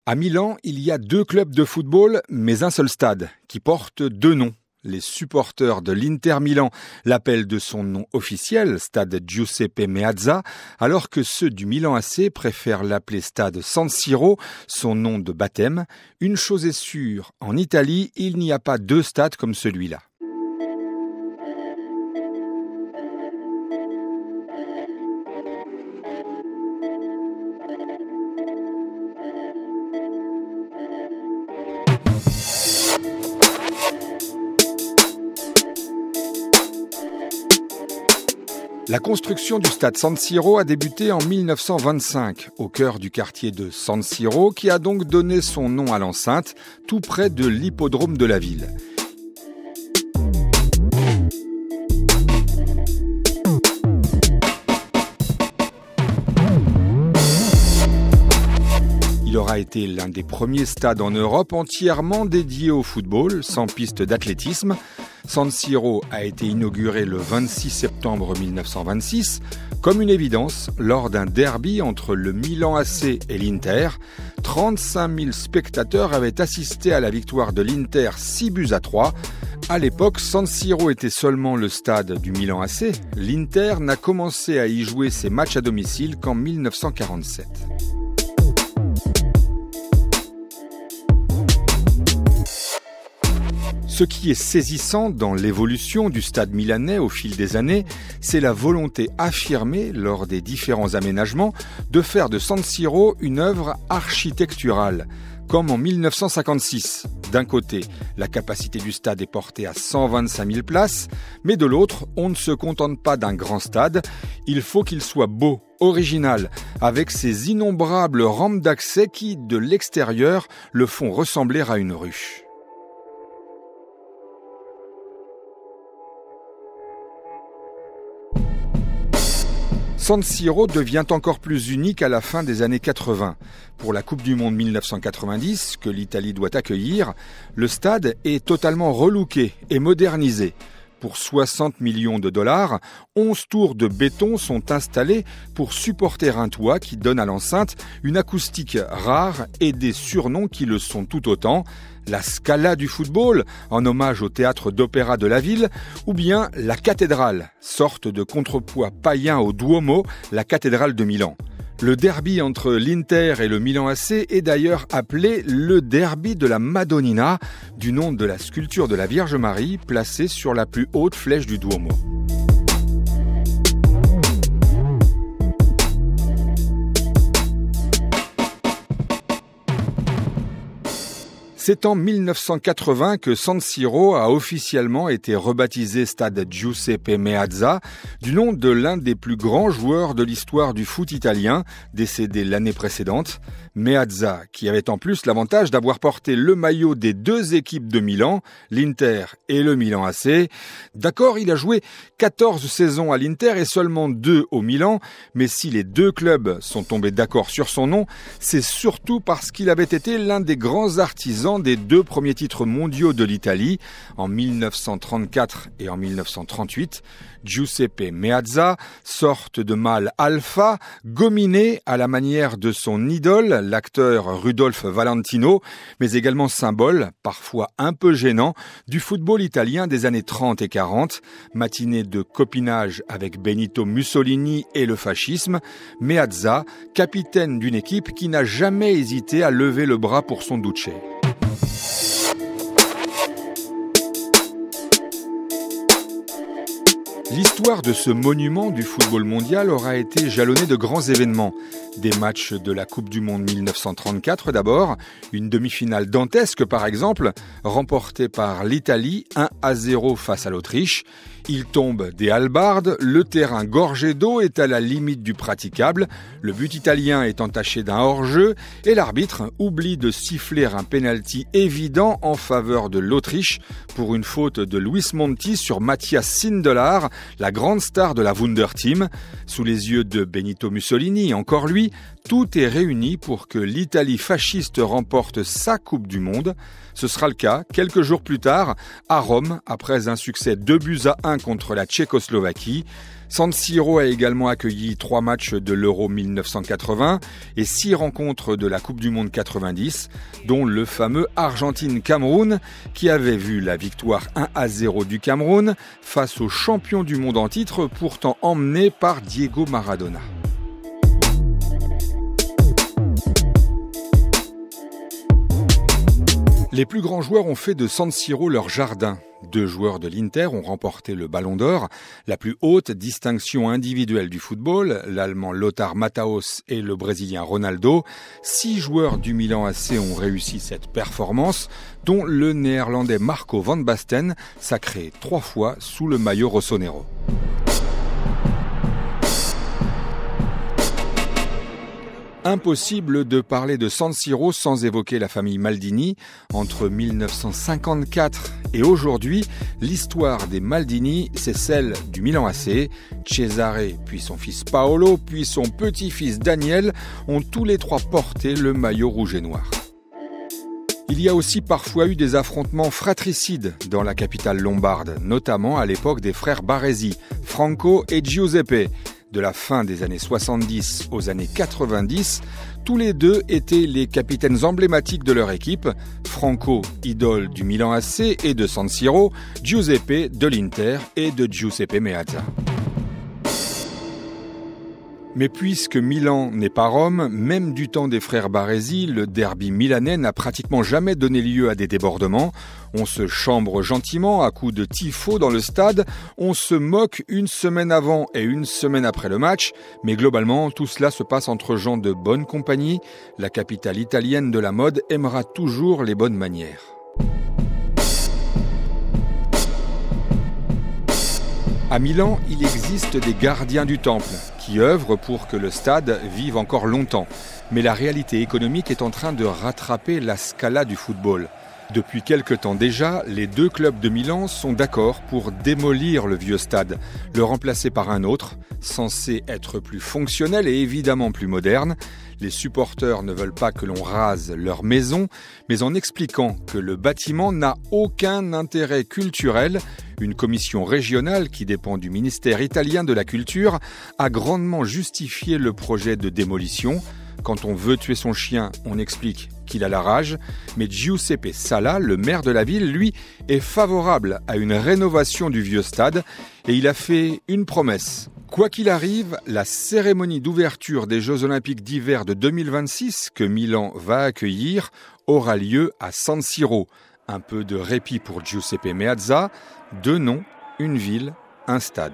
À Milan, il y a 2 clubs de football, mais un seul stade, qui porte 2 noms. Les supporters de l'Inter Milan l'appellent de son nom officiel, stade Giuseppe Meazza, alors que ceux du Milan AC préfèrent l'appeler stade San Siro, son nom de baptême. Une chose est sûre, en Italie, il n'y a pas 2 stades comme celui-là. La construction du stade San Siro a débuté en 1925, au cœur du quartier de San Siro, qui a donc donné son nom à l'enceinte, tout près de l'hippodrome de la ville. Il aura été l'un des premiers stades en Europe entièrement dédiés au football, sans piste d'athlétisme. San Siro a été inauguré le 26 septembre 1926, comme une évidence, lors d'un derby entre le Milan AC et l'Inter. 35 000 spectateurs avaient assisté à la victoire de l'Inter 6-3. À l'époque, San Siro était seulement le stade du Milan AC. L'Inter n'a commencé à y jouer ses matchs à domicile qu'en 1947. Ce qui est saisissant dans l'évolution du stade milanais au fil des années, c'est la volonté affirmée lors des différents aménagements de faire de San Siro une œuvre architecturale, comme en 1956. D'un côté, la capacité du stade est portée à 125 000 places, mais de l'autre, on ne se contente pas d'un grand stade, il faut qu'il soit beau, original, avec ses innombrables rampes d'accès qui, de l'extérieur, le font ressembler à une ruche. San Siro devient encore plus unique à la fin des années 80. Pour la Coupe du Monde 1990, que l'Italie doit accueillir, le stade est totalement relooké et modernisé. Pour 60 millions de dollars, 11 tours de béton sont installées pour supporter un toit qui donne à l'enceinte une acoustique rare et des surnoms qui le sont tout autant. La Scala du football, en hommage au théâtre d'opéra de la ville, ou bien la cathédrale, sorte de contrepoids païen au Duomo, la cathédrale de Milan. Le derby entre l'Inter et le Milan AC est d'ailleurs appelé le derby de la Madonnina, du nom de la sculpture de la Vierge Marie placée sur la plus haute flèche du Duomo. C'est en 1980 que San Siro a officiellement été rebaptisé stade Giuseppe Meazza, du nom de l'un des plus grands joueurs de l'histoire du foot italien, décédé l'année précédente. Meazza, qui avait en plus l'avantage d'avoir porté le maillot des 2 équipes de Milan, l'Inter et le Milan AC. D'accord, il a joué 14 saisons à l'Inter et seulement 2 au Milan, mais si les 2 clubs sont tombés d'accord sur son nom, c'est surtout parce qu'il avait été l'un des grands artisans des 2 premiers titres mondiaux de l'Italie, en 1934 et en 1938. Giuseppe Meazza, sorte de mâle alpha, gominé à la manière de son idole, l'acteur Rudolph Valentino, mais également symbole, parfois un peu gênant, du football italien des années 30 et 40, matinée de copinage avec Benito Mussolini et le fascisme. Meazza, capitaine d'une équipe qui n'a jamais hésité à lever le bras pour son Duce. L'histoire de ce monument du football mondial aura été jalonnée de grands événements. Des matchs de la Coupe du Monde 1934 d'abord, une demi-finale dantesque par exemple, remportée par l'Italie 1-0 face à l'Autriche. Il tombe des hallebardes, le terrain gorgé d'eau est à la limite du praticable, le but italien est entaché d'un hors-jeu et l'arbitre oublie de siffler un pénalty évident en faveur de l'Autriche pour une faute de Luis Monti sur Matthias Sindelar, la grande star de la Wunder Team. Sous les yeux de Benito Mussolini, encore lui, Tout est réuni pour que l'Italie fasciste remporte sa Coupe du Monde. Ce sera le cas quelques jours plus tard à Rome, après un succès 2-1 contre la Tchécoslovaquie. San Siro a également accueilli 3 matchs de l'Euro 1980 et 6 rencontres de la Coupe du Monde 90, dont le fameux Argentine-Cameroun, qui avait vu la victoire 1-0 du Cameroun face aux champions du monde en titre, pourtant emmenés par Diego Maradona. Les plus grands joueurs ont fait de San Siro leur jardin. 2 joueurs de l'Inter ont remporté le Ballon d'Or, la plus haute distinction individuelle du football, l'Allemand Lothar Matthäus et le Brésilien Ronaldo. 6 joueurs du Milan AC ont réussi cette performance, dont le Néerlandais Marco van Basten, sacré 3 fois sous le maillot rossonero. Impossible de parler de San Siro sans évoquer la famille Maldini. Entre 1954 et aujourd'hui, l'histoire des Maldini, c'est celle du Milan AC. Cesare, puis son fils Paolo, puis son petit-fils Daniel ont tous les 3 porté le maillot rouge et noir. Il y a aussi parfois eu des affrontements fratricides dans la capitale lombarde, notamment à l'époque des frères Baresi, Franco et Giuseppe. De la fin des années 70 aux années 90, tous les deux étaient les capitaines emblématiques de leur équipe. Franco, idole du Milan AC et de San Siro, Giuseppe de l'Inter et de Giuseppe Meazza. Mais puisque Milan n'est pas Rome, même du temps des frères Baresi, le derby milanais n'a pratiquement jamais donné lieu à des débordements. On se chambre gentiment à coups de tifo dans le stade, on se moque une semaine avant et une semaine après le match, mais globalement tout cela se passe entre gens de bonne compagnie. La capitale italienne de la mode aimera toujours les bonnes manières. À Milan, il existe des gardiens du temple qui œuvrent pour que le stade vive encore longtemps. Mais la réalité économique est en train de rattraper la Scala du football. Depuis quelque temps déjà, les 2 clubs de Milan sont d'accord pour démolir le vieux stade, le remplacer par un autre, censé être plus fonctionnel et évidemment plus moderne. Les supporters ne veulent pas que l'on rase leur maison, mais en expliquant que le bâtiment n'a aucun intérêt culturel, une commission régionale qui dépend du ministère italien de la Culture a grandement justifié le projet de démolition. Quand on veut tuer son chien, on explique qu'il a la rage, mais Giuseppe Sala, le maire de la ville, lui, est favorable à une rénovation du vieux stade et il a fait une promesse. Quoi qu'il arrive, la cérémonie d'ouverture des Jeux Olympiques d'hiver de 2026 que Milan va accueillir aura lieu à San Siro. Un peu de répit pour Giuseppe Meazza, 2 noms, une ville, un stade.